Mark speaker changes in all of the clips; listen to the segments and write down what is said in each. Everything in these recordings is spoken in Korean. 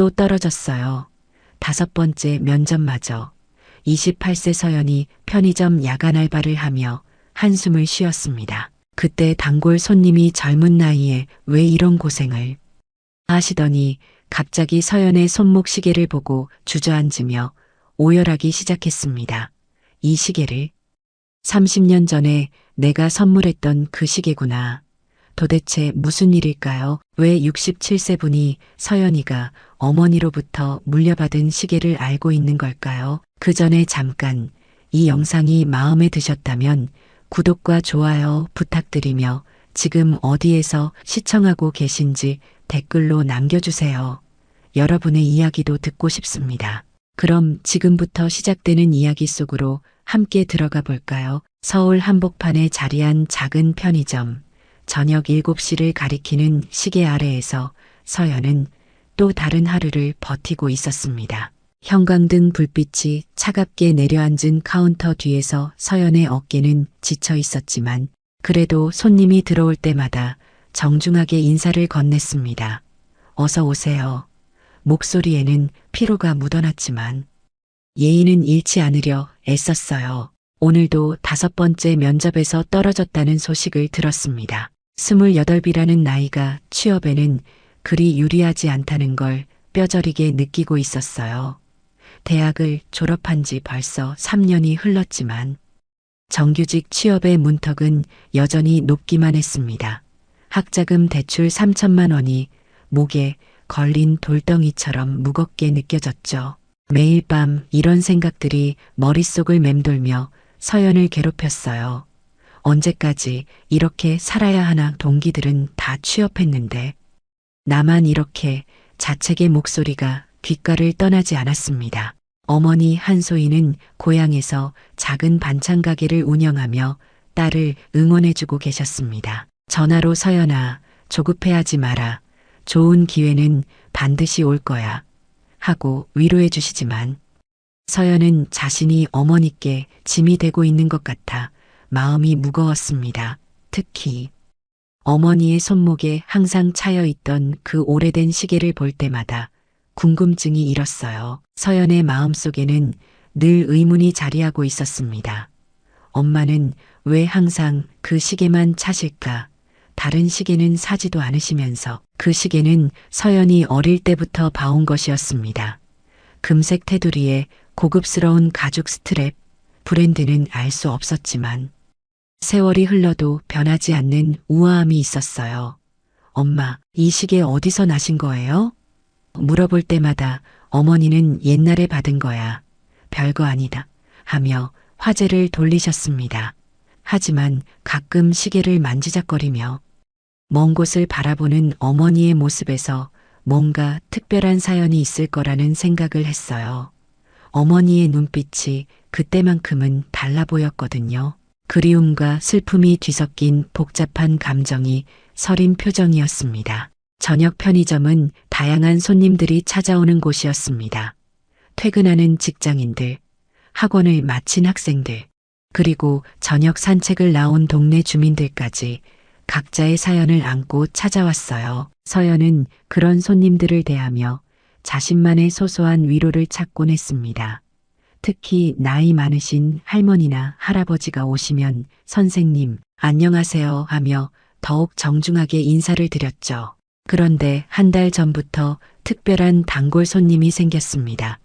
Speaker 1: 또 떨어졌어요. 5번째 면접마저. 28세 서연이 편의점 야간 알바를 하며 한숨을 쉬었습니다. 그때 단골 손님이 젊은 나이에 왜 이런 고생을 하시더니 갑자기 서연의 손목 시계를 보고 주저앉으며 오열하기 시작했습니다. 이 시계를 30년 전에 내가 선물했던 그 시계구나. 도대체 무슨 일일까요? 왜 67세 분이 서연이가 어머니로부터 물려받은 시계를 알고 있는 걸까요? 그 전에 잠깐 이 영상이 마음에 드셨다면 구독과 좋아요 부탁드리며 지금 어디에서 시청하고 계신지 댓글로 남겨주세요. 여러분의 이야기도 듣고 싶습니다. 그럼 지금부터 시작되는 이야기 속으로 함께 들어가 볼까요? 서울 한복판에 자리한 작은 편의점. 저녁 7시를 가리키는 시계 아래에서 서연은 또 다른 하루를 버티고 있었습니다. 형광등 불빛이 차갑게 내려앉은 카운터 뒤에서 서연의 어깨는 지쳐 있었지만 그래도 손님이 들어올 때마다 정중하게 인사를 건넸습니다. 어서 오세요. 목소리에는 피로가 묻어났지만 예의는 잃지 않으려 애썼어요. 오늘도 5번째 면접에서 떨어졌다는 소식을 들었습니다. 28이라는 나이가 취업에는 그리 유리하지 않다는 걸 뼈저리게 느끼고 있었어요. 대학을 졸업한 지 벌써 3년이 흘렀지만 정규직 취업의 문턱은 여전히 높기만 했습니다. 학자금 대출 3천만 원이 목에 걸린 돌덩이처럼 무겁게 느껴졌죠. 매일 밤 이런 생각들이 머릿속을 맴돌며 서연을 괴롭혔어요. 언제까지 이렇게 살아야 하나. 동기들은 다 취업했는데 나만 이렇게. 자책의 목소리가 귓가를 떠나지 않았습니다. 어머니 한소희는 고향에서 작은 반찬 가게를 운영하며 딸을 응원해주고 계셨습니다. 전화로 서연아, 조급해하지 마라. 좋은 기회는 반드시 올 거야. 하고 위로해 주시지만 서연은 자신이 어머니께 짐이 되고 있는 것 같아 마음이 무거웠습니다. 특히 어머니의 손목에 항상 차여 있던 그 오래된 시계를 볼 때마다 궁금증이 일었어요. 서연의 마음속에는 늘 의문이 자리하고 있었습니다. 엄마는 왜 항상 그 시계만 차실까? 다른 시계는 사지도 않으시면서. 그 시계는 서연이 어릴 때부터 봐온 것이었습니다. 금색 테두리에 고급스러운 가죽 스트랩, 브랜드는 알 수 없었지만 세월이 흘러도 변하지 않는 우아함이 있었어요. 엄마, 이 시계 어디서 나신 거예요? 물어볼 때마다 어머니는 옛날에 받은 거야. 별거 아니다. 하며 화제를 돌리셨습니다. 하지만 가끔 시계를 만지작거리며 먼 곳을 바라보는 어머니의 모습에서 뭔가 특별한 사연이 있을 거라는 생각을 했어요. 어머니의 눈빛이 그때만큼은 달라 보였거든요. 그리움과 슬픔이 뒤섞인 복잡한 감정이 서린 표정이었습니다. 저녁 편의점은 다양한 손님들이 찾아오는 곳이었습니다. 퇴근하는 직장인들, 학원을 마친 학생들, 그리고 저녁 산책을 나온 동네 주민들까지 각자의 사연을 안고 찾아왔어요. 서연은 그런 손님들을 대하며 자신만의 소소한 위로를 찾곤 했습니다. 특히 나이 많으신 할머니나 할아버지가 오시면 선생님, 안녕하세요 하며 더욱 정중하게 인사를 드렸죠. 그런데 한 달 전부터 특별한 단골 손님이 생겼습니다.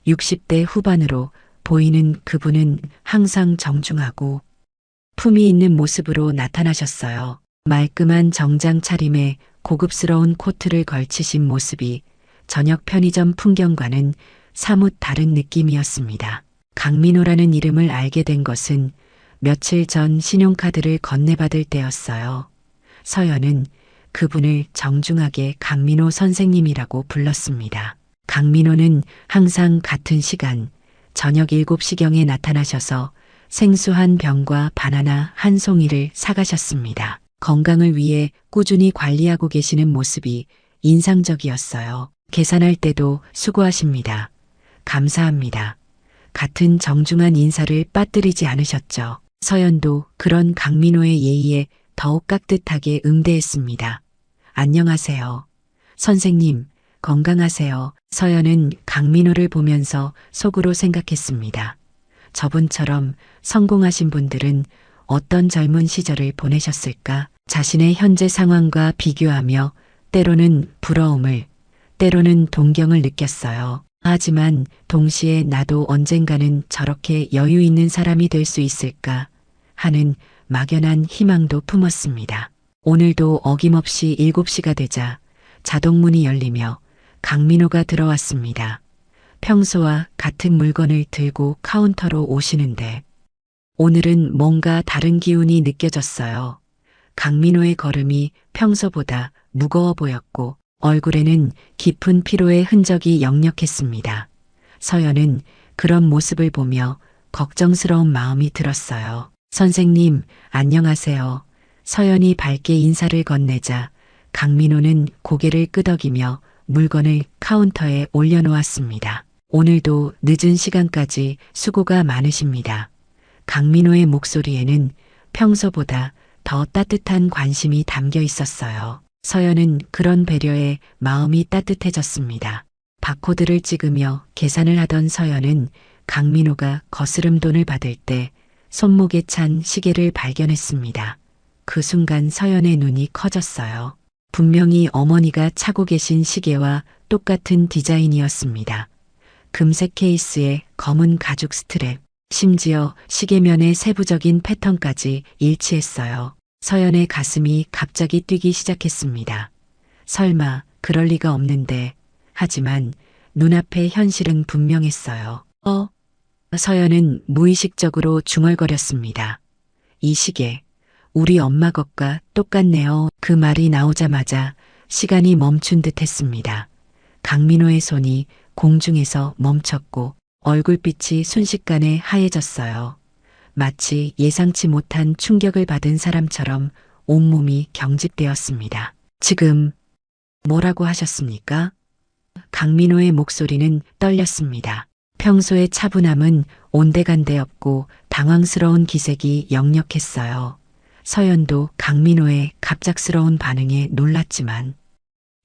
Speaker 1: 60대 후반으로 보이는 그분은 항상 정중하고 품위 있는 모습으로 나타나셨어요. 말끔한 정장 차림에 고급스러운 코트를 걸치신 모습이 저녁 편의점 풍경과는 사뭇 다른 느낌이었습니다. 강민호라는 이름을 알게 된 것은 며칠 전 신용카드를 건네받을 때였어요. 서연은 그분을 정중하게 강민호 선생님이라고 불렀습니다. 강민호는 항상 같은 시간, 저녁 7시경에 나타나셔서 생수 한 병과 바나나 한 송이를 사가셨습니다. 건강을 위해 꾸준히 관리하고 계시는 모습이 인상적이었어요. 계산할 때도 수고하십니다. 감사합니다. 같은 정중한 인사를 빠뜨리지 않으셨죠. 서연도 그런 강민호의 예의에 더욱 깍듯하게 응대했습니다. 안녕하세요. 선생님, 건강하세요. 서연은 강민호를 보면서 속으로 생각했습니다. 저분처럼 성공하신 분들은 어떤 젊은 시절을 보내셨을까? 자신의 현재 상황과 비교하며 때로는 부러움을, 때로는 동경을 느꼈어요. 하지만 동시에 나도 언젠가는 저렇게 여유 있는 사람이 될 수 있을까 하는 막연한 희망도 품었습니다. 오늘도 어김없이 7시가 되자 자동문이 열리며 강민호가 들어왔습니다. 평소와 같은 물건을 들고 카운터로 오시는데 오늘은 뭔가 다른 기운이 느껴졌어요. 강민호의 걸음이 평소보다 무거워 보였고 얼굴에는 깊은 피로의 흔적이 역력했습니다. 서연은 그런 모습을 보며 걱정스러운 마음이 들었어요. 선생님, 안녕하세요. 서연이 밝게 인사를 건네자 강민호는 고개를 끄덕이며 물건을 카운터에 올려놓았습니다. 오늘도 늦은 시간까지 수고가 많으십니다. 강민호의 목소리에는 평소보다 더 따뜻한 관심이 담겨 있었어요. 서연은 그런 배려에 마음이 따뜻해졌습니다. 바코드를 찍으며 계산을 하던 서연은 강민호가 거스름 돈을 받을 때 손목에 찬 시계를 발견했습니다. 그 순간 서연의 눈이 커졌어요. 분명히 어머니가 차고 계신 시계와 똑같은 디자인이었습니다. 금색 케이스에 검은 가죽 스트랩, 심지어 시계면의 세부적인 패턴까지 일치했어요. 서연의 가슴이 갑자기 뛰기 시작했습니다. 설마 그럴 리가 없는데, 하지만 눈앞의 현실은 분명했어요. 서연은 무의식적으로 중얼거렸습니다. 이 시계, 우리 엄마 것과 똑같네요. 그 말이 나오자마자 시간이 멈춘 듯 했습니다. 강민호의 손이 공중에서 멈췄고 얼굴빛이 순식간에 하얘졌어요. 마치 예상치 못한 충격을 받은 사람처럼 온몸이 경직되었습니다. 지금 뭐라고 하셨습니까? 강민호의 목소리는 떨렸습니다. 평소의 차분함은 온데간데 없고 당황스러운 기색이 역력했어요. 서연도 강민호의 갑작스러운 반응에 놀랐지만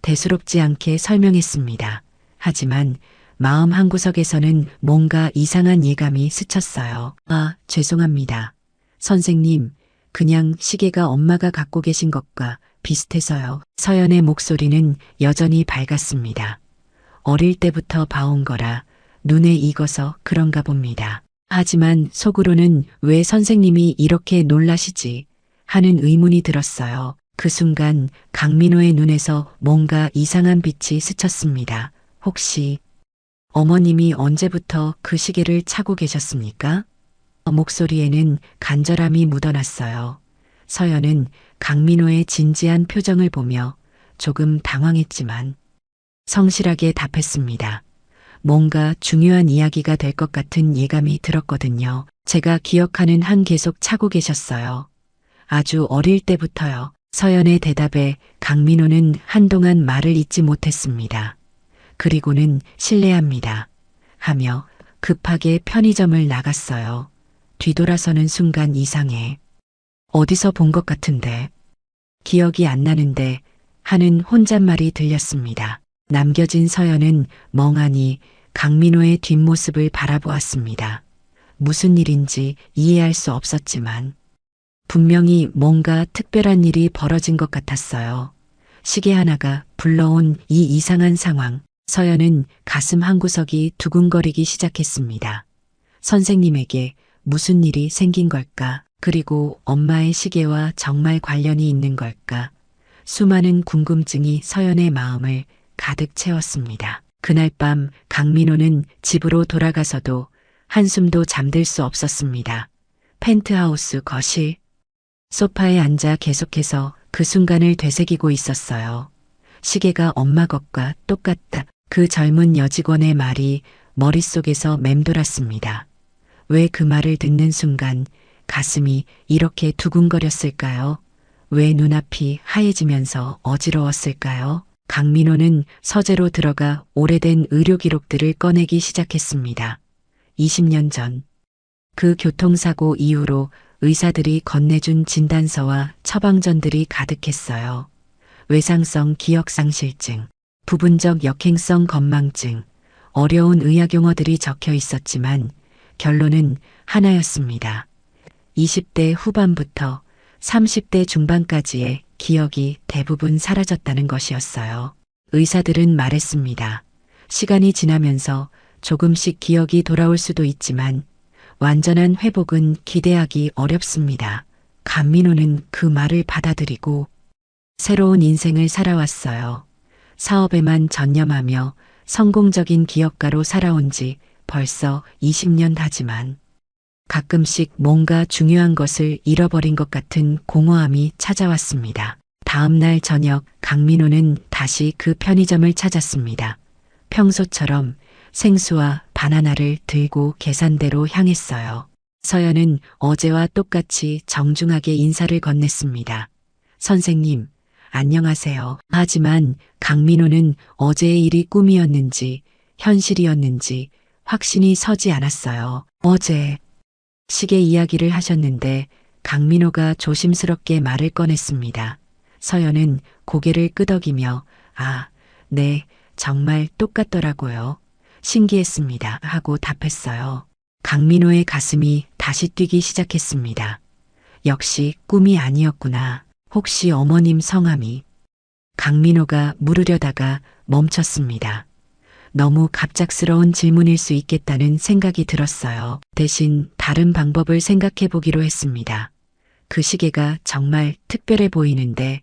Speaker 1: 대수롭지 않게 설명했습니다. 하지만 마음 한구석에서는 뭔가 이상한 예감이 스쳤어요. 죄송합니다. 선생님, 그냥 시계가 엄마가 갖고 계신 것과 비슷해서요. 서연의 목소리는 여전히 밝았습니다. 어릴 때부터 봐온 거라 눈에 익어서 그런가 봅니다. 하지만 속으로는 왜 선생님이 이렇게 놀라시지 하는 의문이 들었어요. 그 순간 강민호의 눈에서 뭔가 이상한 빛이 스쳤습니다. 혹시 어머님이 언제부터 그 시계를 차고 계셨습니까? 목소리에는 간절함이 묻어났어요. 서연은 강민호의 진지한 표정을 보며 조금 당황했지만 성실하게 답했습니다. 뭔가 중요한 이야기가 될 것 같은 예감이 들었거든요. 제가 기억하는 한 계속 차고 계셨어요. 아주 어릴 때부터요. 서연의 대답에 강민호는 한동안 말을 잇지 못했습니다. 그리고는 실례합니다. 하며 급하게 편의점을 나갔어요. 뒤돌아서는 순간 이상해. 어디서 본 것 같은데. 기억이 안 나는데 하는 혼잣말이 들렸습니다. 남겨진 서연은 멍하니 강민호의 뒷모습을 바라보았습니다. 무슨 일인지 이해할 수 없었지만 분명히 뭔가 특별한 일이 벌어진 것 같았어요. 시계 하나가 불러온 이 이상한 상황. 서연은 가슴 한구석이 두근거리기 시작했습니다. 선생님에게 무슨 일이 생긴 걸까? 그리고 엄마의 시계와 정말 관련이 있는 걸까? 수많은 궁금증이 서연의 마음을 가득 채웠습니다. 그날 밤 강민호는 집으로 돌아가서도 한숨도 잠들 수 없었습니다. 펜트하우스 거실, 소파에 앉아 계속해서 그 순간을 되새기고 있었어요. 시계가 엄마 것과 똑같다. 그 젊은 여직원의 말이 머릿속에서 맴돌았습니다. 왜 그 말을 듣는 순간 가슴이 이렇게 두근거렸을까요? 왜 눈앞이 하얘지면서 어지러웠을까요? 강민호는 서재로 들어가 오래된 의료 기록들을 꺼내기 시작했습니다. 20년 전, 그 교통사고 이후로 의사들이 건네준 진단서와 처방전들이 가득했어요. 외상성 기억상실증, 부분적 역행성 건망증, 어려운 의학 용어들이 적혀 있었지만 결론은 하나였습니다. 20대 후반부터 30대 중반까지의 기억이 대부분 사라졌다는 것이었어요. 의사들은 말했습니다. 시간이 지나면서 조금씩 기억이 돌아올 수도 있지만 완전한 회복은 기대하기 어렵습니다. 강민호는 그 말을 받아들이고 새로운 인생을 살아왔어요. 사업에만 전념하며 성공적인 기업가로 살아온 지 벌써 20년 하지만 가끔씩 뭔가 중요한 것을 잃어버린 것 같은 공허함이 찾아왔습니다. 다음 날 저녁 강민호는 다시 그 편의점을 찾았습니다. 평소처럼 생수와 바나나를 들고 계산대로 향했어요. 서연은 어제와 똑같이 정중하게 인사를 건넸습니다. 선생님, 안녕하세요. 하지만 강민호는 어제의 일이 꿈이었는지 현실이었는지 확신이 서지 않았어요. 어제 시계 이야기를 하셨는데 강민호가 조심스럽게 말을 꺼냈습니다. 서연은 고개를 끄덕이며 아, 네, 정말 똑같더라고요. 신기했습니다. 하고 답했어요. 강민호의 가슴이 다시 뛰기 시작했습니다. 역시 꿈이 아니었구나. 혹시 어머님 성함이? 강민호가 물으려다가 멈췄습니다. 너무 갑작스러운 질문일 수 있겠다는 생각이 들었어요. 대신 다른 방법을 생각해 보기로 했습니다. 그 시계가 정말 특별해 보이는데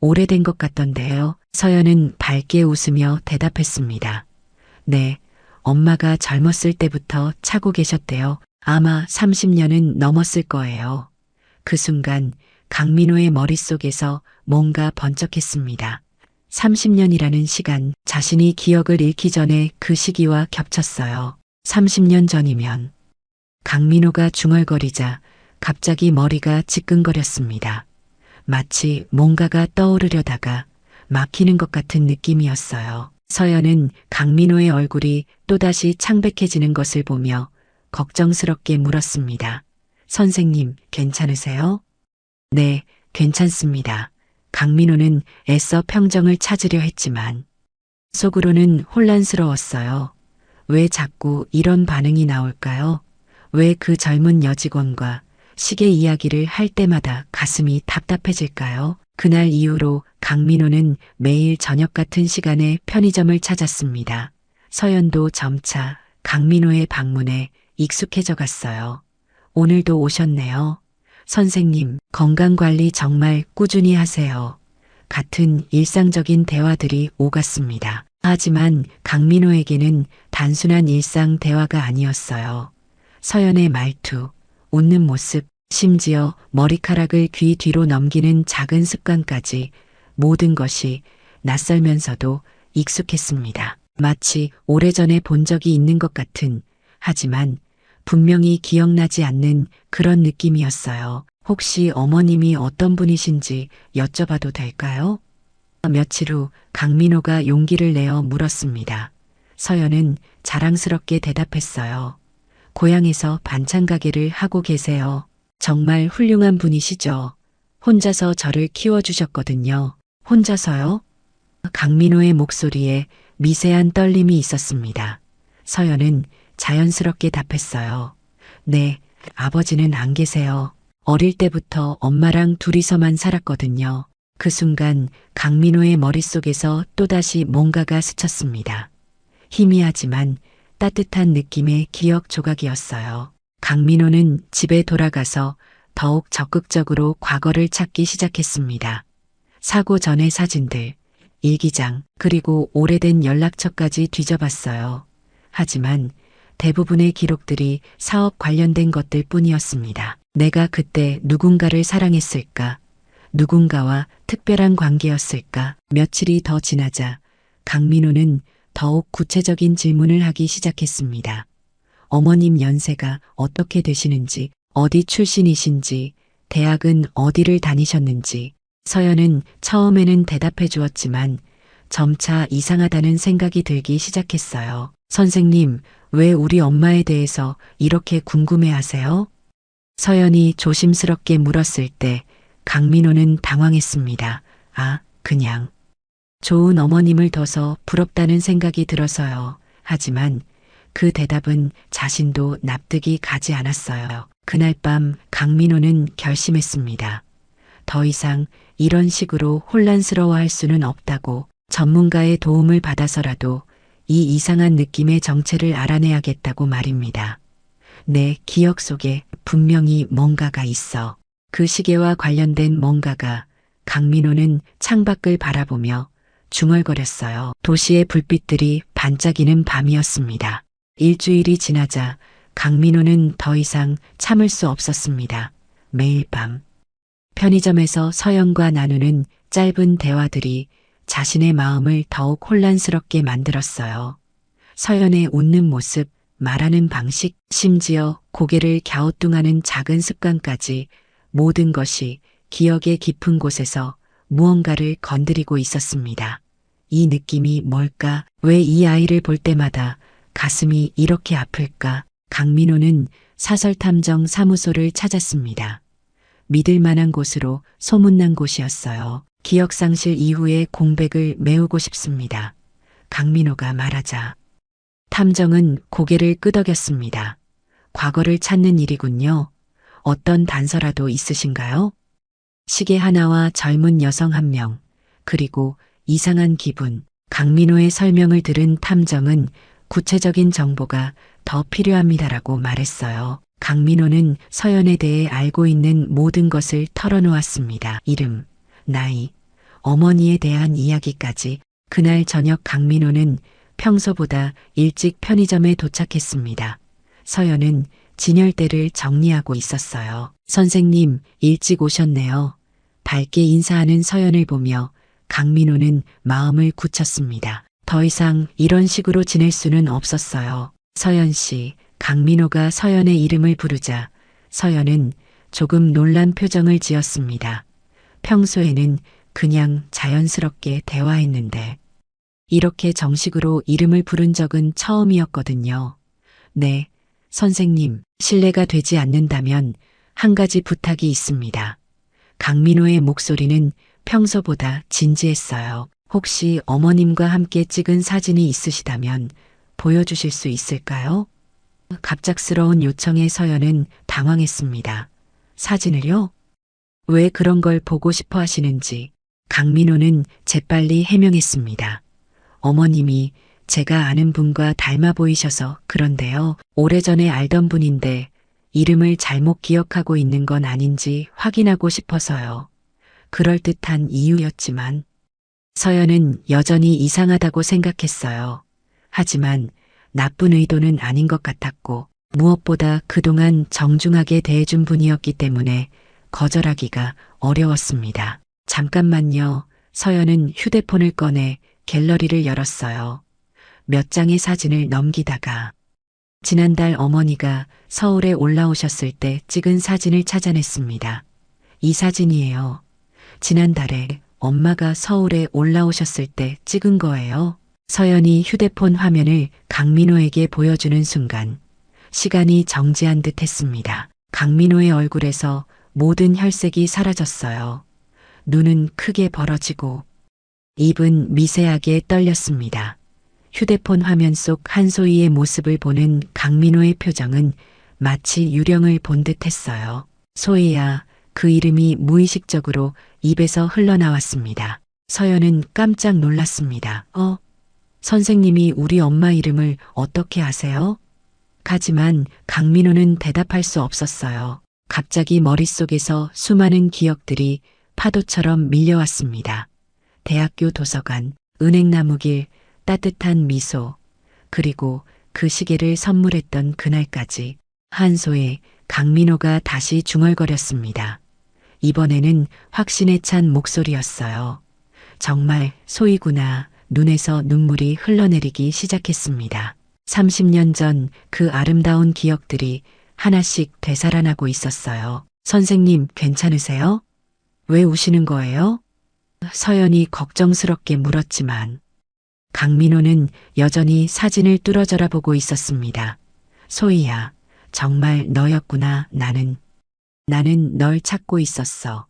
Speaker 1: 오래된 것 같던데요. 서연은 밝게 웃으며 대답했습니다. 네, 엄마가 젊었을 때부터 차고 계셨대요. 아마 30년은 넘었을 거예요. 그 순간 강민호의 머릿속에서 뭔가 번쩍했습니다. 30년이라는 시간, 자신이 기억을 잃기 전에 그 시기와 겹쳤어요. 30년 전이면 강민호가 중얼거리자 갑자기 머리가 지끈거렸습니다. 마치 뭔가가 떠오르려다가 막히는 것 같은 느낌이었어요. 서연은 강민호의 얼굴이 또다시 창백해지는 것을 보며 걱정스럽게 물었습니다. 선생님, 괜찮으세요? 네, 괜찮습니다. 강민호는 애써 평정을 찾으려 했지만 속으로는 혼란스러웠어요. 왜 자꾸 이런 반응이 나올까요? 왜 그 젊은 여직원과 시계 이야기를 할 때마다 가슴이 답답해질까요? 그날 이후로 강민호는 매일 저녁 같은 시간에 편의점을 찾았습니다. 서연도 점차 강민호의 방문에 익숙해져 갔어요. 오늘도 오셨네요. 선생님, 건강관리 정말 꾸준히 하세요. 같은 일상적인 대화들이 오갔습니다. 하지만 강민호에게는 단순한 일상 대화가 아니었어요. 서연의 말투, 웃는 모습, 심지어 머리카락을 귀 뒤로 넘기는 작은 습관까지 모든 것이 낯설면서도 익숙했습니다. 마치 오래전에 본 적이 있는 것 같은, 하지만 분명히 기억나지 않는 그런 느낌이었어요. 혹시 어머님이 어떤 분이신지 여쭤봐도 될까요? 며칠 후 강민호가 용기를 내어 물었습니다. 서연은 자랑스럽게 대답했어요. 고향에서 반찬 가게를 하고 계세요. 정말 훌륭한 분이시죠. 혼자서 저를 키워주셨거든요. 혼자서요? 강민호의 목소리에 미세한 떨림이 있었습니다. 서연은 자연스럽게 답했어요. 네, 아버지는 안 계세요. 어릴 때부터 엄마랑 둘이서만 살았거든요. 그 순간 강민호의 머릿속에서 또다시 뭔가가 스쳤습니다. 희미하지만 따뜻한 느낌의 기억 조각이었어요. 강민호는 집에 돌아가서 더욱 적극적으로 과거를 찾기 시작했습니다. 사고 전의 사진들, 일기장, 그리고 오래된 연락처까지 뒤져봤어요. 하지만 대부분의 기록들이 사업 관련된 것들 뿐이었습니다. 내가 그때 누군가를 사랑했을까? 누군가와 특별한 관계였을까? 며칠이 더 지나자 강민호는 더욱 구체적인 질문을 하기 시작했습니다. 어머님 연세가 어떻게 되시는지, 어디 출신이신지, 대학은 어디를 다니셨는지. 서연은 처음에는 대답해 주었지만 점차 이상하다는 생각이 들기 시작했어요. 선생님, 왜 우리 엄마에 대해서 이렇게 궁금해 하세요? 서연이 조심스럽게 물었을 때 강민호는 당황했습니다. 아, 그냥. 좋은 어머님을 둬서 부럽다는 생각이 들어서요. 하지만 그 대답은 자신도 납득이 가지 않았어요. 그날 밤 강민호는 결심했습니다. 더 이상 이런 식으로 혼란스러워할 수는 없다고 전문가의 도움을 받아서라도 이 이상한 느낌의 정체를 알아내야겠다고 말입니다. 내 기억 속에 분명히 뭔가가 있어. 그 시계와 관련된 뭔가가. 강민호는 창밖을 바라보며 중얼거렸어요. 도시의 불빛들이 반짝이는 밤이었습니다. 일주일이 지나자 강민호는 더 이상 참을 수 없었습니다. 매일 밤 편의점에서 서연과 나누는 짧은 대화들이 자신의 마음을 더욱 혼란스럽게 만들었어요. 서연의 웃는 모습, 말하는 방식, 심지어 고개를 갸우뚱하는 작은 습관까지 모든 것이 기억의 깊은 곳에서 무언가를 건드리고 있었습니다. 이 느낌이 뭘까? 왜 이 아이를 볼 때마다 가슴이 이렇게 아플까? 강민호는 사설탐정 사무소를 찾았습니다. 믿을 만한 곳으로 소문난 곳이었어요. 기억상실 이후의 공백을 메우고 싶습니다. 강민호가 말하자 탐정은 고개를 끄덕였습니다. 과거를 찾는 일이군요. 어떤 단서라도 있으신가요? 시계 하나와 젊은 여성 한 명, 그리고 이상한 기분. 강민호의 설명을 들은 탐정은 구체적인 정보가 더 필요합니다라고 말했어요. 강민호는 서연에 대해 알고 있는 모든 것을 털어놓았습니다. 이름, 나이, 어머니에 대한 이야기까지. 그날 저녁 강민호는 평소보다 일찍 편의점에 도착했습니다. 서연은 진열대를 정리하고 있었어요. 선생님, 일찍 오셨네요. 밝게 인사하는 서연을 보며 강민호는 마음을 굳혔습니다. 더 이상 이런 식으로 지낼 수는 없었어요. 서연 씨, 강민호가 서연의 이름을 부르자 서연은 조금 놀란 표정을 지었습니다. 평소에는 그냥 자연스럽게 대화했는데 이렇게 정식으로 이름을 부른 적은 처음이었거든요. 네, 선생님, 실례가 되지 않는다면 한 가지 부탁이 있습니다. 강민호의 목소리는 평소보다 진지했어요. 혹시 어머님과 함께 찍은 사진이 있으시다면 보여주실 수 있을까요? 갑작스러운 요청에 서연은 당황했습니다. 사진을요? 왜 그런 걸 보고 싶어 하시는지 강민호는 재빨리 해명했습니다. 어머님이 제가 아는 분과 닮아 보이셔서 그런데요. 오래전에 알던 분인데 이름을 잘못 기억하고 있는 건 아닌지 확인하고 싶어서요. 그럴듯한 이유였지만 서연은 여전히 이상하다고 생각했어요. 하지만 나쁜 의도는 아닌 것 같았고 무엇보다 그동안 정중하게 대해준 분이었기 때문에 거절하기가 어려웠습니다. 잠깐만요. 서연은 휴대폰을 꺼내 갤러리를 열었어요. 몇 장의 사진을 넘기다가 지난달 어머니가 서울에 올라오셨을 때 찍은 사진을 찾아냈습니다. 이 사진이에요. 지난달에 엄마가 서울에 올라오셨을 때 찍은 거예요. 서연이 휴대폰 화면을 강민호에게 보여주는 순간 시간이 정지한 듯 했습니다. 강민호의 얼굴에서 모든 혈색이 사라졌어요. 눈은 크게 벌어지고 입은 미세하게 떨렸습니다. 휴대폰 화면 속 한소희의 모습을 보는 강민호의 표정은 마치 유령을 본 듯했어요. 소희야, 그 이름이 무의식적으로 입에서 흘러나왔습니다. 서연은 깜짝 놀랐습니다. 선생님이 우리 엄마 이름을 어떻게 아세요? 하지만 강민호는 대답할 수 없었어요. 갑자기 머릿속에서 수많은 기억들이 파도처럼 밀려왔습니다. 대학교 도서관, 은행나무길, 따뜻한 미소, 그리고 그 시계를 선물했던 그날까지. 한소에 강민호가 다시 중얼거렸습니다. 이번에는 확신에 찬 목소리였어요. 정말 소희구나. 눈에서 눈물이 흘러내리기 시작했습니다. 30년 전 그 아름다운 기억들이 하나씩 되살아나고 있었어요. 선생님, 괜찮으세요? 왜 우시는 거예요? 서연이 걱정스럽게 물었지만 강민호는 여전히 사진을 뚫어져라 보고 있었습니다. 소희야, 정말 너였구나. 나는 널 찾고 있었어.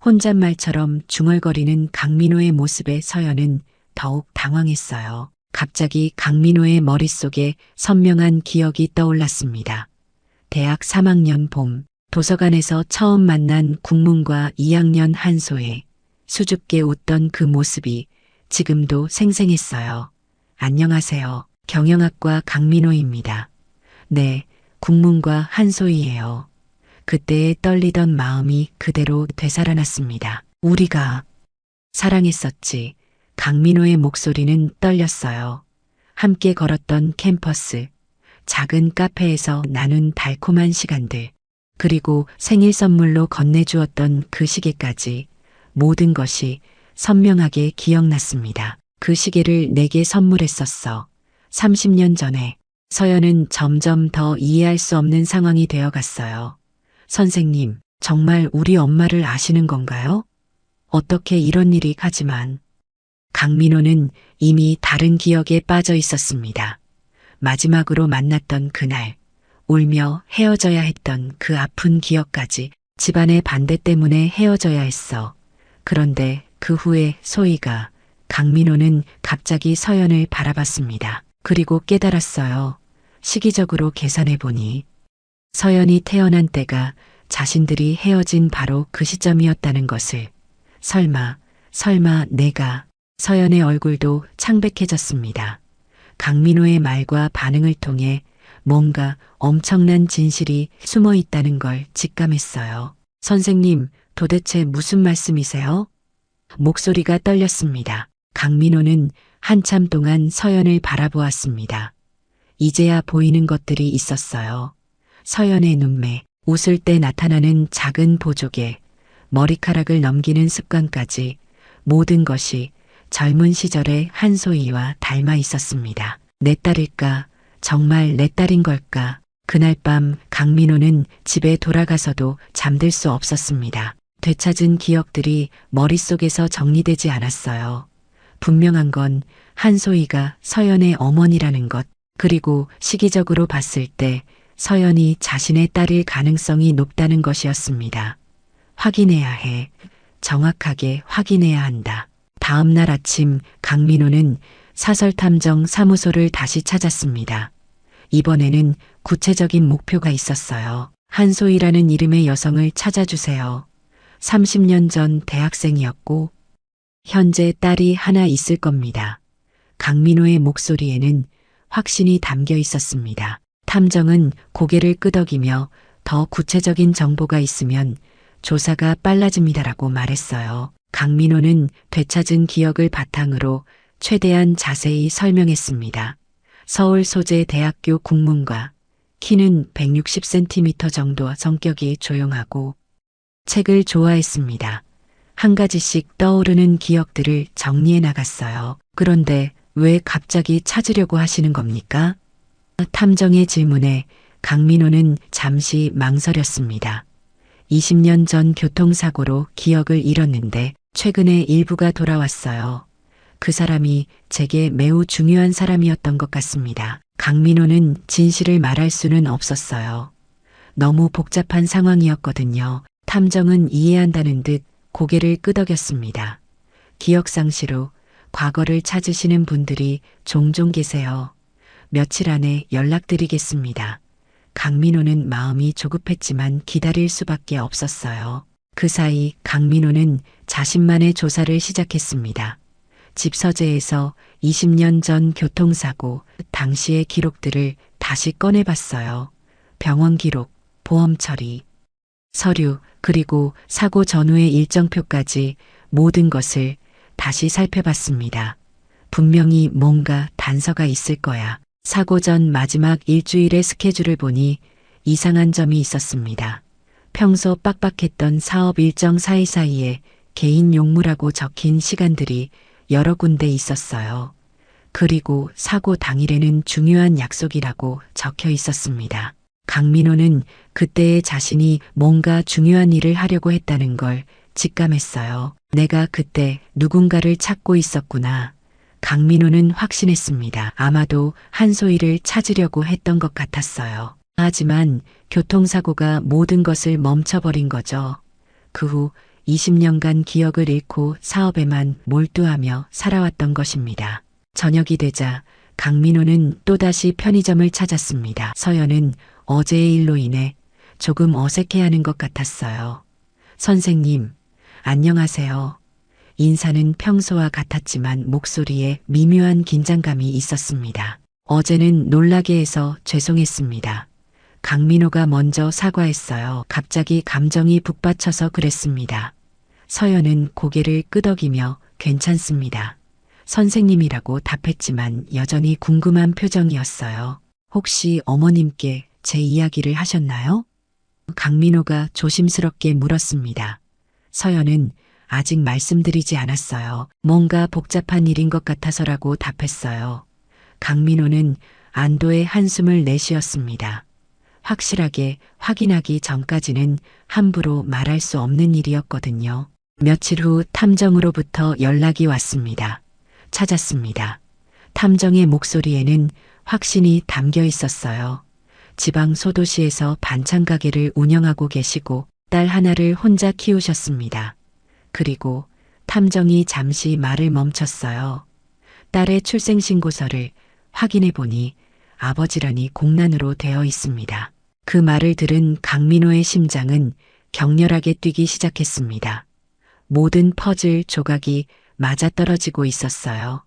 Speaker 1: 혼잣말처럼 중얼거리는 강민호의 모습에 서연은 더욱 당황했어요. 갑자기 강민호의 머릿속에 선명한 기억이 떠올랐습니다. 대학 3학년 봄, 도서관에서 처음 만난 국문과 2학년 한소혜, 수줍게 웃던 그 모습이 지금도 생생했어요. 안녕하세요. 경영학과 강민호입니다. 네, 국문과 한소희예요. 그때의 떨리던 마음이 그대로 되살아났습니다. 우리가 사랑했었지. 강민호의 목소리는 떨렸어요. 함께 걸었던 캠퍼스, 작은 카페에서 나눈 달콤한 시간들, 그리고 생일 선물로 건네주었던 그 시계까지 모든 것이 선명하게 기억났습니다. 그 시계를 내게 선물했었어. 30년 전에. 서연은 점점 더 이해할 수 없는 상황이 되어갔어요. 선생님, 정말 우리 엄마를 아시는 건가요? 어떻게 이런 일이 하지만 강민호는 이미 다른 기억에 빠져 있었습니다. 마지막으로 만났던 그날, 울며 헤어져야 했던 그 아픈 기억까지 집안의 반대 때문에 헤어져야 했어. 그런데 그 후에 소희가 강민호는 갑자기 서연을 바라봤습니다. 그리고 깨달았어요. 시기적으로 계산해보니 서연이 태어난 때가 자신들이 헤어진 바로 그 시점이었다는 것을. 설마 내가. 서연의 얼굴도 창백해졌습니다. 강민호의 말과 반응을 통해 뭔가 엄청난 진실이 숨어 있다는 걸 직감했어요. 선생님, 도대체 무슨 말씀이세요? 목소리가 떨렸습니다. 강민호는 한참 동안 서연을 바라보았습니다. 이제야 보이는 것들이 있었어요. 서연의 눈매, 웃을 때 나타나는 작은 보조개, 머리카락을 넘기는 습관까지 모든 것이 젊은 시절의 한소희와 닮아 있었습니다. 내 딸일까? 정말 내 딸인 걸까? 그날 밤 강민호는 집에 돌아가서도 잠들 수 없었습니다. 되찾은 기억들이 머릿속에서 정리되지 않았어요. 분명한 건 한소희가 서연의 어머니라는 것, 그리고 시기적으로 봤을 때 서연이 자신의 딸일 가능성이 높다는 것이었습니다. 확인해야 해. 정확하게 확인해야 한다. 다음 날 아침 강민호는 사설탐정 사무소를 다시 찾았습니다. 이번에는 구체적인 목표가 있었어요. 한소희라는 이름의 여성을 찾아주세요. 30년 전 대학생이었고 현재 딸이 하나 있을 겁니다. 강민호의 목소리에는 확신이 담겨 있었습니다. 탐정은 고개를 끄덕이며 더 구체적인 정보가 있으면 조사가 빨라집니다라고 말했어요. 강민호는 되찾은 기억을 바탕으로 최대한 자세히 설명했습니다. 서울 소재 대학교 국문과, 키는 160cm 정도, 성격이 조용하고 책을 좋아했습니다. 한 가지씩 떠오르는 기억들을 정리해 나갔어요. 그런데 왜 갑자기 찾으려고 하시는 겁니까? 탐정의 질문에 강민호는 잠시 망설였습니다. 20년 전 교통사고로 기억을 잃었는데 최근에 일부가 돌아왔어요. 그 사람이 제게 매우 중요한 사람이었던 것 같습니다. 강민호는 진실을 말할 수는 없었어요. 너무 복잡한 상황이었거든요. 탐정은 이해한다는 듯 고개를 끄덕였습니다. 기억상실로 과거를 찾으시는 분들이 종종 계세요. 며칠 안에 연락드리겠습니다. 강민호는 마음이 조급했지만 기다릴 수밖에 없었어요. 그 사이 강민호는 자신만의 조사를 시작했습니다. 집 서재에서 20년 전 교통사고 당시의 기록들을 다시 꺼내봤어요. 병원 기록, 보험 처리, 서류, 그리고 사고 전후의 일정표까지 모든 것을 다시 살펴봤습니다. 분명히 뭔가 단서가 있을 거야. 사고 전 마지막 일주일의 스케줄을 보니 이상한 점이 있었습니다. 평소 빡빡했던 사업 일정 사이사이에 개인 용무라고 적힌 시간들이 여러 군데 있었어요. 그리고 사고 당일에는 중요한 약속이라고 적혀 있었습니다. 강민호는 그때의 자신이 뭔가 중요한 일을 하려고 했다는 걸 직감했어요. 내가 그때 누군가를 찾고 있었구나. 강민호는 확신했습니다. 아마도 한소희를 찾으려고 했던 것 같았어요. 하지만 교통사고가 모든 것을 멈춰버린 거죠. 그 후 20년간 기억을 잃고 사업에만 몰두하며 살아왔던 것입니다. 저녁이 되자 강민호는 또다시 편의점을 찾았습니다. 서연은 어제의 일로 인해 조금 어색해하는 것 같았어요. 선생님, 안녕하세요. 인사는 평소와 같았지만 목소리에 미묘한 긴장감이 있었습니다. 어제는 놀라게 해서 죄송했습니다. 강민호가 먼저 사과했어요. 갑자기 감정이 북받쳐서 그랬습니다. 서연은 고개를 끄덕이며 괜찮습니다. 선생님이라고 답했지만 여전히 궁금한 표정이었어요. 혹시 어머님께 제 이야기를 하셨나요? 강민호가 조심스럽게 물었습니다. 서연은 아직 말씀드리지 않았어요. 뭔가 복잡한 일인 것 같아서라고 답했어요. 강민호는 안도의 한숨을 내쉬었습니다. 확실하게 확인하기 전까지는 함부로 말할 수 없는 일이었거든요. 며칠 후 탐정으로부터 연락이 왔습니다. 찾았습니다. 탐정의 목소리에는 확신이 담겨 있었어요. 지방 소도시에서 반찬 가게를 운영하고 계시고 딸 하나를 혼자 키우셨습니다. 그리고 탐정이 잠시 말을 멈췄어요. 딸의 출생신고서를 확인해 보니 아버지란이 공란으로 되어 있습니다. 그 말을 들은 강민호의 심장은 격렬하게 뛰기 시작했습니다. 모든 퍼즐 조각이 맞아떨어지고 있었어요.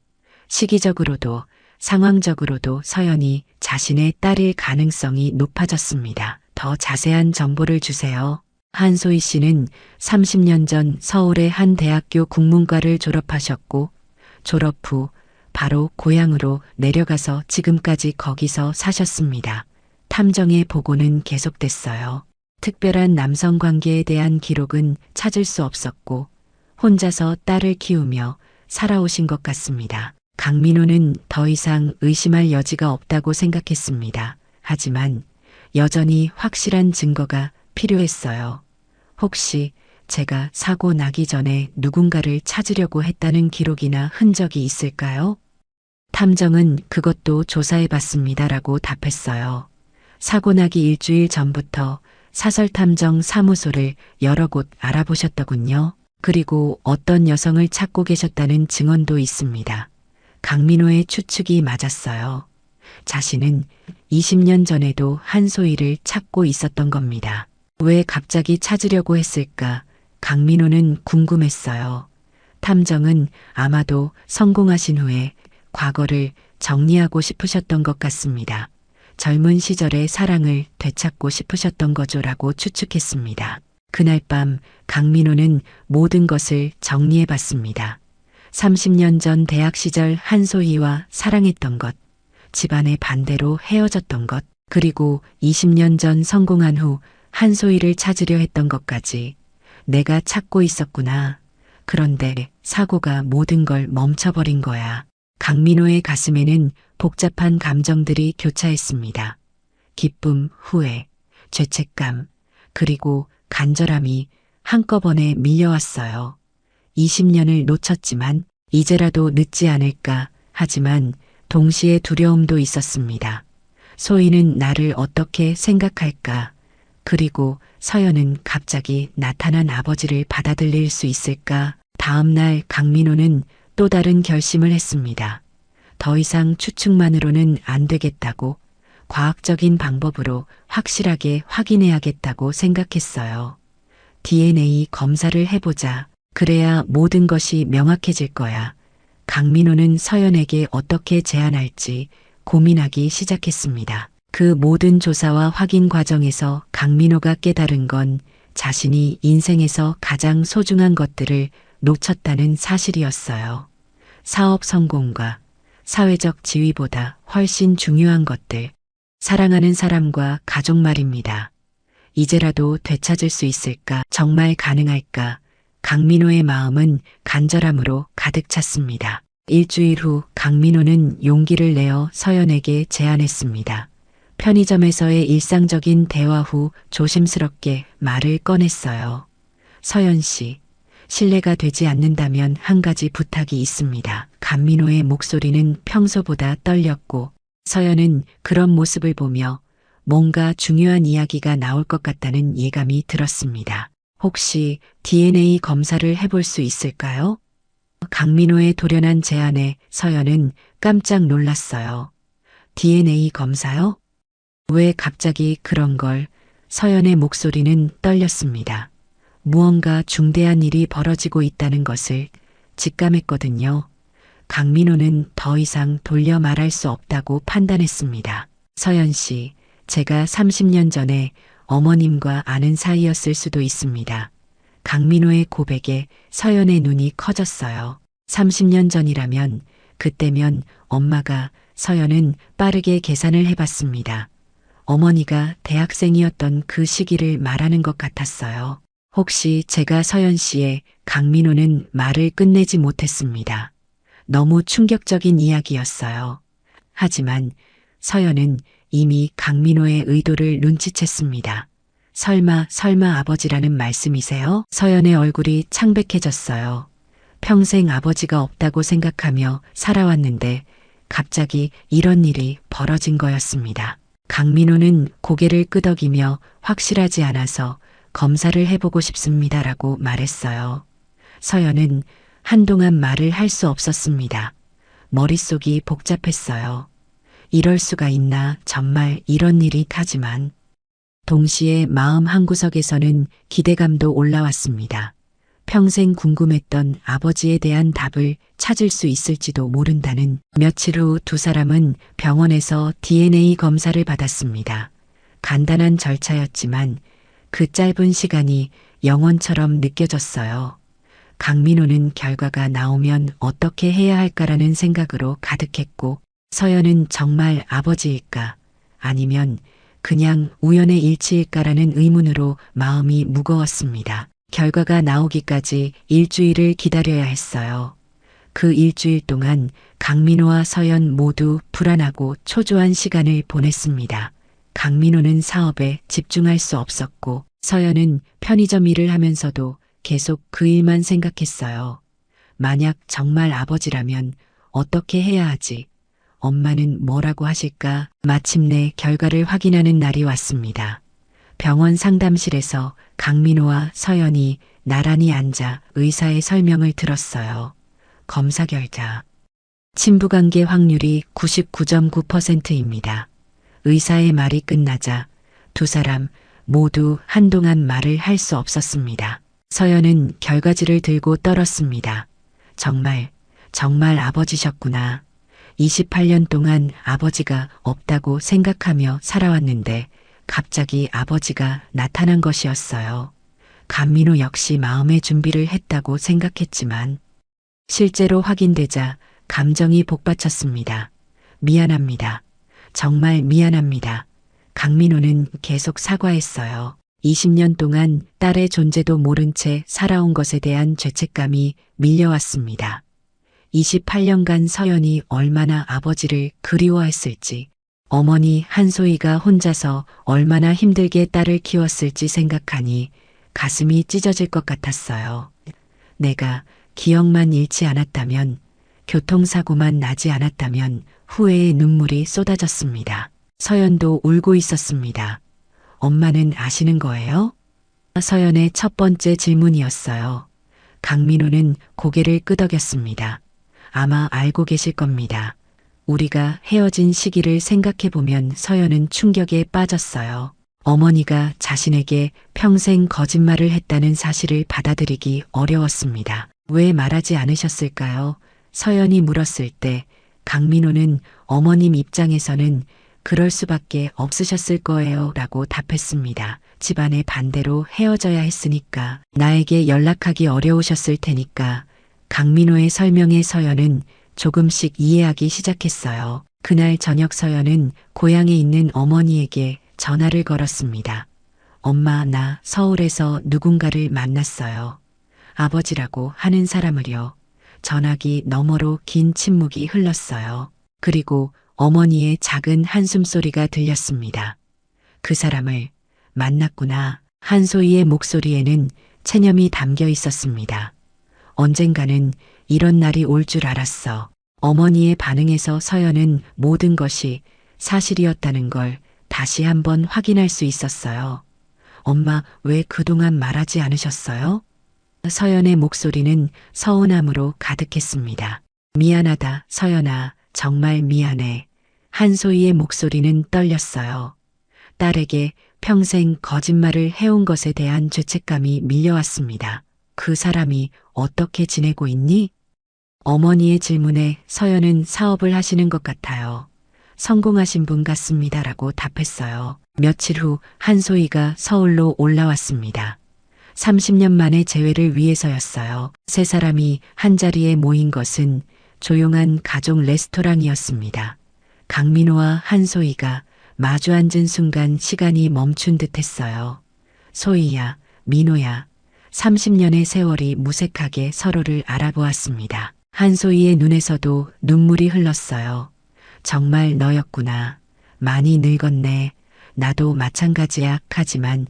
Speaker 1: 시기적으로도 상황적으로도 서연이 자신의 딸일 가능성이 높아졌습니다. 더 자세한 정보를 주세요. 한소희 씨는 30년 전 서울의 한 대학교 국문과를 졸업하셨고 졸업 후 바로 고향으로 내려가서 지금까지 거기서 사셨습니다. 탐정의 보고는 계속됐어요. 특별한 남성 관계에 대한 기록은 찾을 수 없었고 혼자서 딸을 키우며 살아오신 것 같습니다. 강민호는 더 이상 의심할 여지가 없다고 생각했습니다. 하지만 여전히 확실한 증거가 필요했어요. 혹시 제가 사고 나기 전에 누군가를 찾으려고 했다는 기록이나 흔적이 있을까요? 탐정은 그것도 조사해봤습니다라고 답했어요. 사고 나기 일주일 전부터 사설탐정 사무소를 여러 곳 알아보셨더군요. 그리고 어떤 여성을 찾고 계셨다는 증언도 있습니다. 강민호의 추측이 맞았어요. 자신은 20년 전에도 한소희를 찾고 있었던 겁니다. 왜 갑자기 찾으려고 했을까? 강민호는 궁금했어요. 탐정은 아마도 성공하신 후에 과거를 정리하고 싶으셨던 것 같습니다. 젊은 시절의 사랑을 되찾고 싶으셨던 거죠라고 추측했습니다. 그날 밤 강민호는 모든 것을 정리해 봤습니다. 30년 전 대학 시절 한소희와 사랑했던 것, 집안의 반대로 헤어졌던 것, 그리고 20년 전 성공한 후 한소희를 찾으려 했던 것까지 내가 찾고 있었구나. 그런데 사고가 모든 걸 멈춰버린 거야. 강민호의 가슴에는 복잡한 감정들이 교차했습니다. 기쁨, 후회, 죄책감, 그리고 간절함이 한꺼번에 밀려왔어요. 20년을 놓쳤지만 이제라도 늦지 않을까. 하지만 동시에 두려움도 있었습니다. 소희는 나를 어떻게 생각할까? 그리고 서연은 갑자기 나타난 아버지를 받아들일 수 있을까? 다음 날 강민호는 또 다른 결심을 했습니다. 더 이상 추측만으로는 안 되겠다고 과학적인 방법으로 확실하게 확인해야겠다고 생각했어요. DNA 검사를 해보자. 그래야 모든 것이 명확해질 거야. 강민호는 서연에게 어떻게 제안할지 고민하기 시작했습니다. 그 모든 조사와 확인 과정에서 강민호가 깨달은 건 자신이 인생에서 가장 소중한 것들을 놓쳤다는 사실이었어요. 사업 성공과 사회적 지위보다 훨씬 중요한 것들, 사랑하는 사람과 가족 말입니다. 이제라도 되찾을 수 있을까? 정말 가능할까? 강민호의 마음은 간절함으로 가득 찼습니다. 일주일 후 강민호는 용기를 내어 서연에게 제안했습니다. 편의점에서의 일상적인 대화 후 조심스럽게 말을 꺼냈어요. 서연 씨, 실례가 되지 않는다면 한 가지 부탁이 있습니다. 강민호의 목소리는 평소보다 떨렸고 서연은 그런 모습을 보며 뭔가 중요한 이야기가 나올 것 같다는 예감이 들었습니다. 혹시 DNA 검사를 해볼 수 있을까요? 강민호의 돌연한 제안에 서연은 깜짝 놀랐어요. DNA 검사요? 왜 갑자기 그런 걸? 서연의 목소리는 떨렸습니다. 무언가 중대한 일이 벌어지고 있다는 것을 직감했거든요. 강민호는 더 이상 돌려 말할 수 없다고 판단했습니다. 서연 씨, 제가 30년 전에 어머님과 아는 사이였을 수도 있습니다. 강민호의 고백에 서연의 눈이 커졌어요. 30년 전이라면, 그때면 엄마가, 서연은 빠르게 계산을 해봤습니다. 어머니가 대학생이었던 그 시기를 말하는 것 같았어요. 혹시 제가 서연 씨의 강민호는 말을 끝내지 못했습니다. 너무 충격적인 이야기였어요. 하지만 서연은 이미 강민호의 의도를 눈치챘습니다. 설마 아버지라는 말씀이세요? 서연의 얼굴이 창백해졌어요. 평생 아버지가 없다고 생각하며 살아왔는데 갑자기 이런 일이 벌어진 거였습니다. 강민호는 고개를 끄덕이며 확실하지 않아서 검사를 해보고 싶습니다라고 말했어요. 서연은 한동안 말을 할 수 없었습니다. 머릿속이 복잡했어요. 이럴 수가 있나, 정말 이런 일이. 하지만 동시에 마음 한구석에서는 기대감도 올라왔습니다. 평생 궁금했던 아버지에 대한 답을 찾을 수 있을지도 모른다는. 며칠 후 두 사람은 병원에서 DNA 검사를 받았습니다. 간단한 절차였지만 그 짧은 시간이 영원처럼 느껴졌어요. 강민호는 결과가 나오면 어떻게 해야 할까라는 생각으로 가득했고, 서연은 정말 아버지일까? 아니면 그냥 우연의 일치일까라는 의문으로 마음이 무거웠습니다. 결과가 나오기까지 일주일을 기다려야 했어요. 그 일주일 동안 강민호와 서연 모두 불안하고 초조한 시간을 보냈습니다. 강민호는 사업에 집중할 수 없었고, 서연은 편의점 일을 하면서도 계속 그 일만 생각했어요. 만약 정말 아버지라면 어떻게 해야 하지? 엄마는 뭐라고 하실까? 마침내 결과를 확인하는 날이 왔습니다. 병원 상담실에서 강민호와 서연이 나란히 앉아 의사의 설명을 들었어요. 검사 결과. 친부관계 확률이 99.9%입니다. 의사의 말이 끝나자 두 사람 모두 한동안 말을 할 수 없었습니다. 서연은 결과지를 들고 떨었습니다. 정말 아버지셨구나. 28년 동안 아버지가 없다고 생각하며 살아왔는데 갑자기 아버지가 나타난 것이었어요. 강민호 역시 마음의 준비를 했다고 생각했지만 실제로 확인되자 감정이 복받쳤습니다. 미안합니다. 정말 미안합니다. 강민호는 계속 사과했어요. 20년 동안 딸의 존재도 모른 채 살아온 것에 대한 죄책감이 밀려왔습니다. 28년간 서연이 얼마나 아버지를 그리워했을지, 어머니 한소희가 혼자서 얼마나 힘들게 딸을 키웠을지 생각하니 가슴이 찢어질 것 같았어요. 내가 기억만 잃지 않았다면, 교통사고만 나지 않았다면 후회의 눈물이 쏟아졌습니다. 서연도 울고 있었습니다. 엄마는 아시는 거예요? 서연의 첫 번째 질문이었어요. 강민호는 고개를 끄덕였습니다. 아마 알고 계실 겁니다. 우리가 헤어진 시기를 생각해보면 서연은 충격에 빠졌어요. 어머니가 자신에게 평생 거짓말을 했다는 사실을 받아들이기 어려웠습니다. 왜 말하지 않으셨을까요? 서연이 물었을 때 강민호는 어머님 입장에서는 그럴 수밖에 없으셨을 거예요 라고 답했습니다. 집안의 반대로 헤어져야 했으니까, 나에게 연락하기 어려우셨을 테니까. 강민호의 설명에 서연은 조금씩 이해하기 시작했어요. 그날 저녁 서연은 고향에 있는 어머니에게 전화를 걸었습니다. 엄마, 나 서울에서 누군가를 만났어요. 아버지라고 하는 사람을요. 전화기 너머로 긴 침묵이 흘렀어요. 그리고 어머니의 작은 한숨소리가 들렸습니다. 그 사람을 만났구나. 한소희의 목소리에는 체념이 담겨 있었습니다. 언젠가는 이런 날이 올 줄 알았어. 어머니의 반응에서 서연은 모든 것이 사실이었다는 걸 다시 한번 확인할 수 있었어요. 엄마, 왜 그동안 말하지 않으셨어요? 서연의 목소리는 서운함으로 가득했습니다. 미안하다, 서연아. 정말 미안해. 한소희의 목소리는 떨렸어요. 딸에게 평생 거짓말을 해온 것에 대한 죄책감이 밀려왔습니다. 그 사람이 어떻게 지내고 있니? 어머니의 질문에 서연은 사업을 하시는 것 같아요. 성공하신 분 같습니다라고 답했어요. 며칠 후 한소희가 서울로 올라왔습니다. 30년 만에 재회를 위해서였어요. 세 사람이 한자리에 모인 것은 조용한 가족 레스토랑이었습니다. 강민호와 한소희가 마주 앉은 순간 시간이 멈춘 듯 했어요. 소희야, 민호야. 30년의 세월이 무색하게 서로를 알아보았습니다. 한소희의 눈에서도 눈물이 흘렀어요. 정말 너였구나. 많이 늙었네. 나도 마찬가지야. 하지만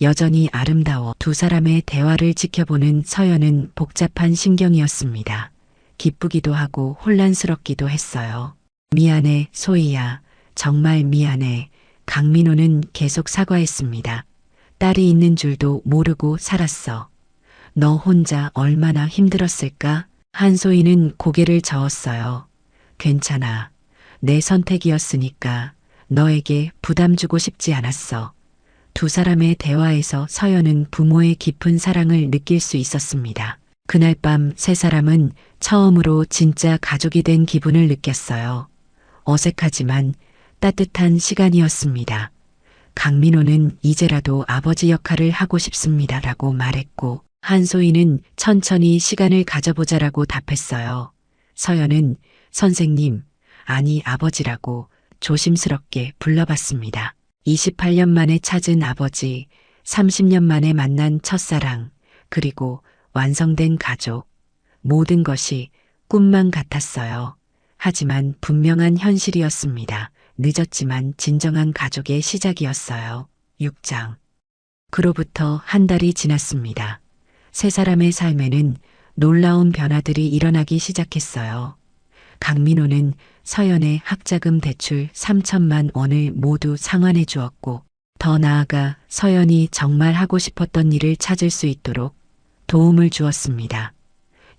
Speaker 1: 여전히 아름다워. 두 사람의 대화를 지켜보는 서연은 복잡한 심경이었습니다. 기쁘기도 하고 혼란스럽기도 했어요. 미안해, 소희야. 정말 미안해. 강민호는 계속 사과했습니다. 딸이 있는 줄도 모르고 살았어. 너 혼자 얼마나 힘들었을까? 한소희는 고개를 저었어요. 괜찮아. 내 선택이었으니까 너에게 부담 주고 싶지 않았어. 두 사람의 대화에서 서연은 부모의 깊은 사랑을 느낄 수 있었습니다. 그날 밤 세 사람은 처음으로 진짜 가족이 된 기분을 느꼈어요. 어색하지만 따뜻한 시간이었습니다. 강민호는 이제라도 아버지 역할을 하고 싶습니다라고 말했고, 한소희는 천천히 시간을 가져보자라고 답했어요. 서연은 선생님, 아니 아버지라고 조심스럽게 불러봤습니다. 28년 만에 찾은 아버지, 30년 만에 만난 첫사랑, 그리고 완성된 가족. 모든 것이 꿈만 같았어요. 하지만 분명한 현실이었습니다. 늦었지만 진정한 가족의 시작이었어요. 6장. 그로부터 한 달이 지났습니다. 세 사람의 삶에는 놀라운 변화들이 일어나기 시작했어요. 강민호는 서연의 학자금 대출 3천만 원을 모두 상환해 주었고, 더 나아가 서연이 정말 하고 싶었던 일을 찾을 수 있도록 도움을 주었습니다.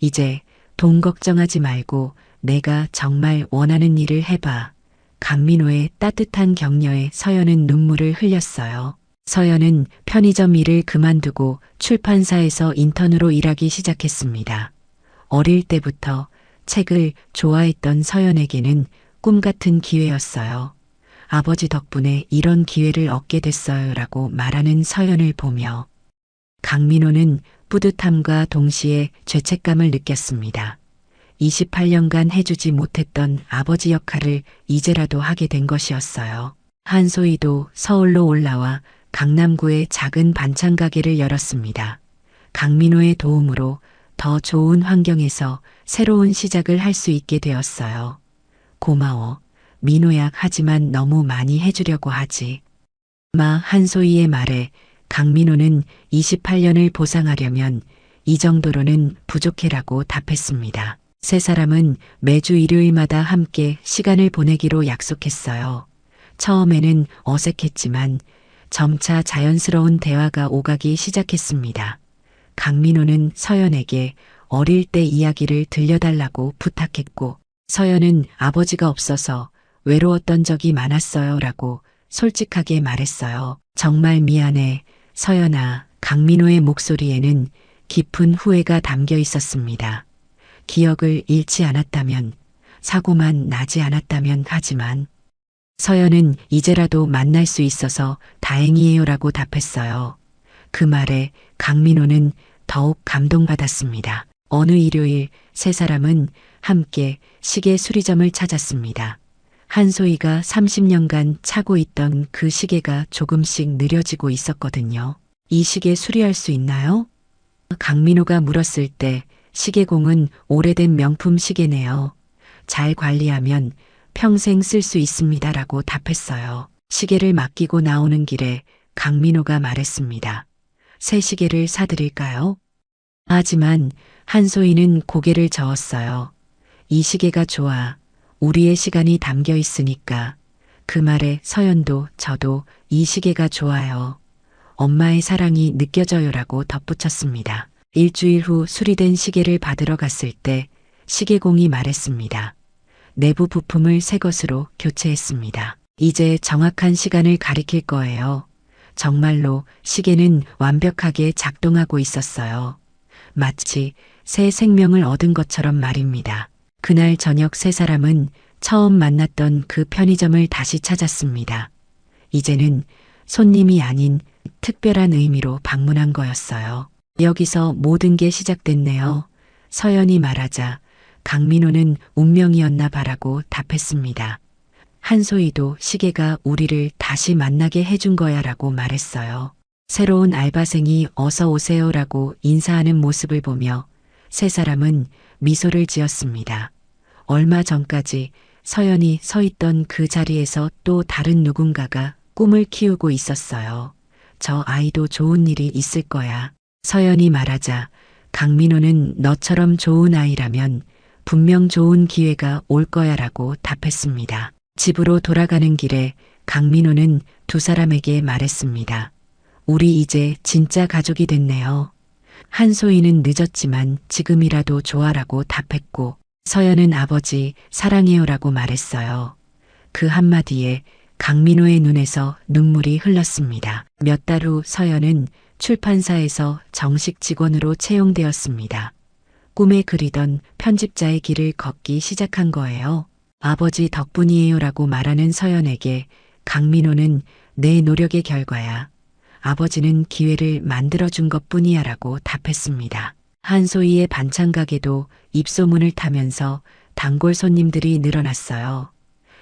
Speaker 1: 이제 돈 걱정하지 말고 내가 정말 원하는 일을 해봐. 강민호의 따뜻한 격려에 서연은 눈물을 흘렸어요. 서연은 편의점 일을 그만두고 출판사에서 인턴으로 일하기 시작했습니다. 어릴 때부터 책을 좋아했던 서연에게는 꿈 같은 기회였어요. 아버지 덕분에 이런 기회를 얻게 됐어요라고 말하는 서연을 보며 강민호는 뿌듯함과 동시에 죄책감을 느꼈습니다. 28년간 해주지 못했던 아버지 역할을 이제라도 하게 된 것이었어요. 한소희도 서울로 올라와 강남구의 작은 반찬 가게를 열었습니다. 강민호의 도움으로 더 좋은 환경에서 새로운 시작을 할 수 있게 되었어요. 고마워. 민호야. 하지만 너무 많이 해주려고 하지 마. 한소희의 말에 강민호는 28년을 보상하려면 이 정도로는 부족해라고 답했습니다. 세 사람은 매주 일요일마다 함께 시간을 보내기로 약속했어요. 처음에는 어색했지만 점차 자연스러운 대화가 오가기 시작했습니다. 강민호는 서연에게 어릴 때 이야기를 들려달라고 부탁했고, 서연은 아버지가 없어서 외로웠던 적이 많았어요 라고 솔직하게 말했어요. 정말 미안해, 서연아. 강민호의 목소리에는 깊은 후회가 담겨 있었습니다. 기억을 잃지 않았다면, 사고만 나지 않았다면. 하지만 서연은 이제라도 만날 수 있어서 다행이에요라고 답했어요. 그 말에 강민호는 더욱 감동받았습니다. 어느 일요일 세 사람은 함께 시계 수리점을 찾았습니다. 한소희가 30년간 차고 있던 그 시계가 조금씩 느려지고 있었거든요. 이 시계 수리할 수 있나요? 강민호가 물었을 때 시계공은 오래된 명품 시계네요. 잘 관리하면 평생 쓸 수 있습니다라고 답했어요. 시계를 맡기고 나오는 길에 강민호가 말했습니다. 새 시계를 사드릴까요? 하지만 한소희는 고개를 저었어요. 이 시계가 좋아. 우리의 시간이 담겨 있으니까. 그 말에 서연도 저도 이 시계가 좋아요. 엄마의 사랑이 느껴져요라고 덧붙였습니다. 일주일 후 수리된 시계를 받으러 갔을 때 시계공이 말했습니다. 내부 부품을 새 것으로 교체했습니다. 이제 정확한 시간을 가리킬 거예요. 정말로 시계는 완벽하게 작동하고 있었어요. 마치 새 생명을 얻은 것처럼 말입니다. 그날 저녁 세 사람은 처음 만났던 그 편의점을 다시 찾았습니다. 이제는 손님이 아닌 특별한 의미로 방문한 거였어요. 여기서 모든 게 시작됐네요. 서연이 말하자 강민호는 운명이었나 봐라고 답했습니다. 한소희도 시계가 우리를 다시 만나게 해준 거야라고 말했어요. 새로운 알바생이 어서 오세요라고 인사하는 모습을 보며 세 사람은 미소를 지었습니다. 얼마 전까지 서연이 서 있던 그 자리에서 또 다른 누군가가 꿈을 키우고 있었어요. 저 아이도 좋은 일이 있을 거야. 서연이 말하자 강민호는 너처럼 좋은 아이라면 분명 좋은 기회가 올 거야라고 답했습니다. 집으로 돌아가는 길에 강민호는 두 사람에게 말했습니다. 우리 이제 진짜 가족이 됐네요. 한소희는 늦었지만 지금이라도 좋아라고 답했고 서연은 아버지 사랑해요라고 말했어요. 그 한마디에 강민호의 눈에서 눈물이 흘렀습니다. 몇 달 후 서연은 출판사에서 정식 직원으로 채용되었습니다. 꿈에 그리던 편집자의 길을 걷기 시작한 거예요. 아버지 덕분이에요라고 말하는 서연에게 강민호는 내 노력의 결과야. 아버지는 기회를 만들어준 것뿐이야라고 답했습니다. 한소희의 반찬 가게도 입소문을 타면서 단골 손님들이 늘어났어요.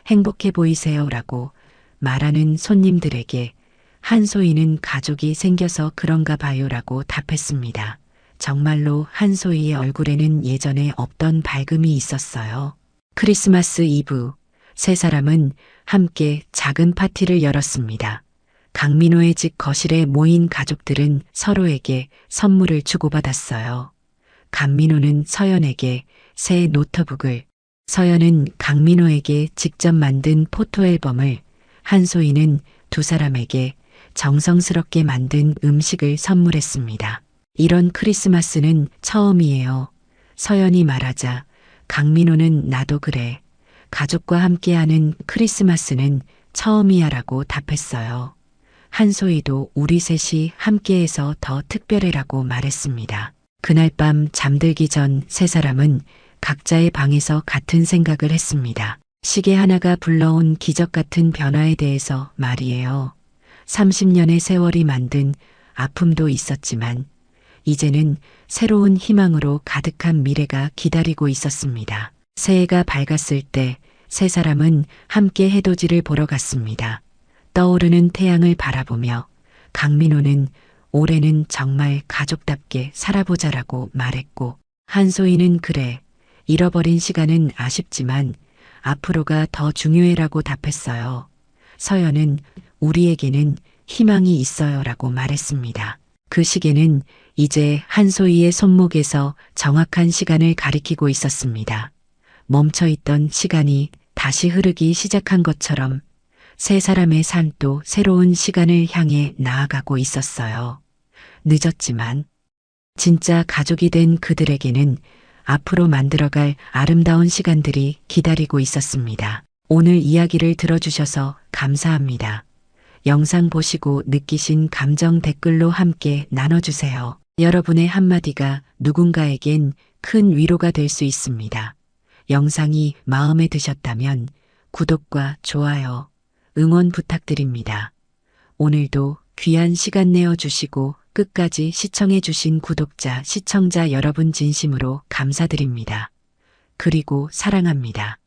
Speaker 1: 행복해 보이세요라고 말하는 손님들에게 한소희는 가족이 생겨서 그런가 봐요라고 답했습니다. 정말로 한소희의 얼굴에는 예전에 없던 밝음이 있었어요. 크리스마스 이브, 세 사람은 함께 작은 파티를 열었습니다. 강민호의 집 거실에 모인 가족들은 서로에게 선물을 주고받았어요. 강민호는 서연에게 새 노트북을, 서연은 강민호에게 직접 만든 포토앨범을, 한소희는 두 사람에게 정성스럽게 만든 음식을 선물했습니다. 이런 크리스마스는 처음이에요. 서연이 말하자 강민호는 나도 그래. 가족과 함께하는 크리스마스는 처음이야라고 답했어요. 한소희도 우리 셋이 함께해서 더 특별해라고 말했습니다. 그날 밤 잠들기 전 세 사람은 각자의 방에서 같은 생각을 했습니다. 시계 하나가 불러온 기적 같은 변화에 대해서 말이에요. 30년의 세월이 만든 아픔도 있었지만 이제는 새로운 희망으로 가득한 미래가 기다리고 있었습니다. 새해가 밝았을 때 세 사람은 함께 해돋이를 보러 갔습니다. 떠오르는 태양을 바라보며 강민호는 올해는 정말 가족답게 살아보자라고 말했고 한소희는 그래, 잃어버린 시간은 아쉽지만 앞으로가 더 중요해라고 답했어요. 서연은 우리에게는 희망이 있어요라고 말했습니다. 그 시계는 이제 한소희의 손목에서 정확한 시간을 가리키고 있었습니다. 멈춰있던 시간이 다시 흐르기 시작한 것처럼 세 사람의 삶도 새로운 시간을 향해 나아가고 있었어요. 늦었지만 진짜 가족이 된 그들에게는 앞으로 만들어갈 아름다운 시간들이 기다리고 있었습니다. 오늘 이야기를 들어주셔서 감사합니다. 영상 보시고 느끼신 감정 댓글로 함께 나눠주세요. 여러분의 한마디가 누군가에겐 큰 위로가 될 수 있습니다. 영상이 마음에 드셨다면 구독과 좋아요, 응원 부탁드립니다. 오늘도 귀한 시간 내어주시고 끝까지 시청해주신 구독자, 시청자 여러분 진심으로 감사드립니다. 그리고 사랑합니다.